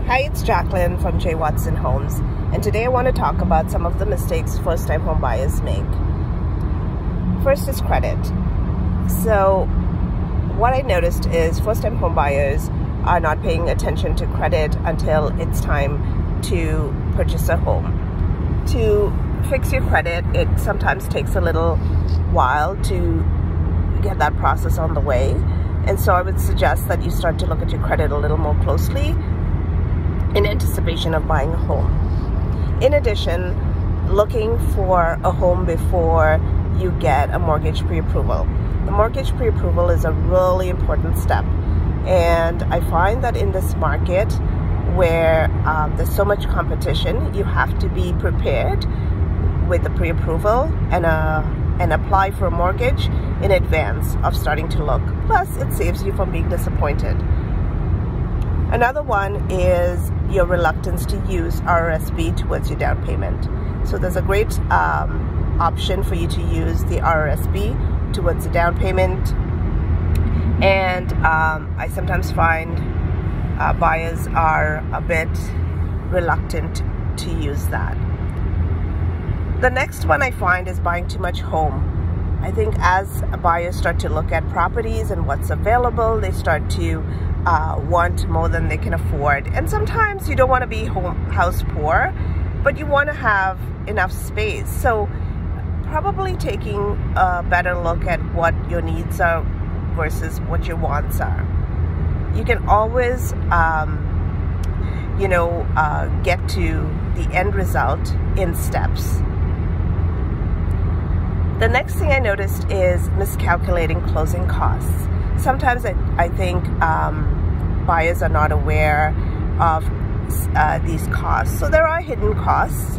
Hi, it's Jacqueline from J. Watson Homes, and today I want to talk about some of the mistakes first-time home buyers make. First is credit. So what I noticed is first-time home buyers are not paying attention to credit until it's time to purchase a home. To fix your credit, it sometimes takes a little while to get that process on the way, and so I would suggest that you start to look at your credit a little more closely in anticipation of buying a home. In addition, looking for a home before you get a mortgage pre-approval. The mortgage pre-approval is a really important step, and I find that in this market where there's so much competition, you have to be prepared with the pre-approval and apply for a mortgage in advance of starting to look. Plus, it saves you from being disappointed. Another one is your reluctance to use RRSP towards your down payment. So there's a great option for you to use the RRSP towards the down payment. And I sometimes find buyers are a bit reluctant to use that. The next one I find is buying too much home. I think as buyers start to look at properties and what's available, they start to want more than they can afford. And sometimes you don't want to be house poor, but you want to have enough space. So probably taking a better look at what your needs are versus what your wants are. You can always get to the end result in steps. The next thing I noticed is miscalculating closing costs. Sometimes I think buyers are not aware of these costs. So there are hidden costs,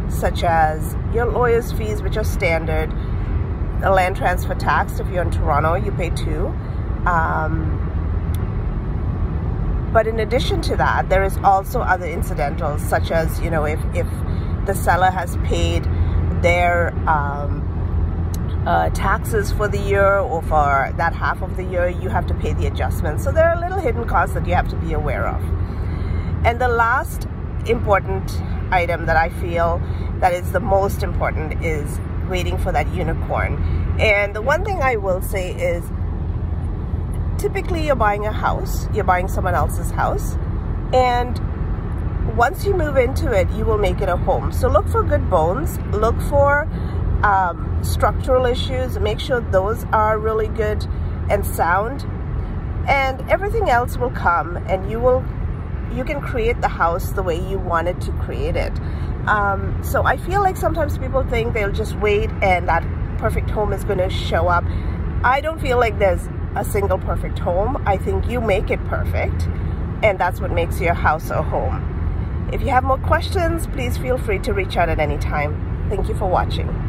such as your lawyer's fees, which are standard, the land transfer tax. If you're in Toronto, you pay too. But in addition to that, there is also other incidentals, such as, if the seller has paid their taxes for the year, or for that half of the year, you have to pay the adjustment. So there are little hidden costs that you have to be aware of. And the last important item that I feel that is the most important is waiting for that unicorn. And the one thing I will say is, typically you're buying a house, you're buying someone else's house, and once you move into it, you will make it a home. So look for good bones, look for structural issues, make sure those are really good and sound, and everything else will come, and you can create the house the way you wanted to create it. So I feel like sometimes people think they'll just wait and that perfect home is going to show up. I don't feel like there's a single perfect home. I think you make it perfect, and that's what makes your house a home. If you have more questions, please feel free to reach out at any time. Thank you for watching.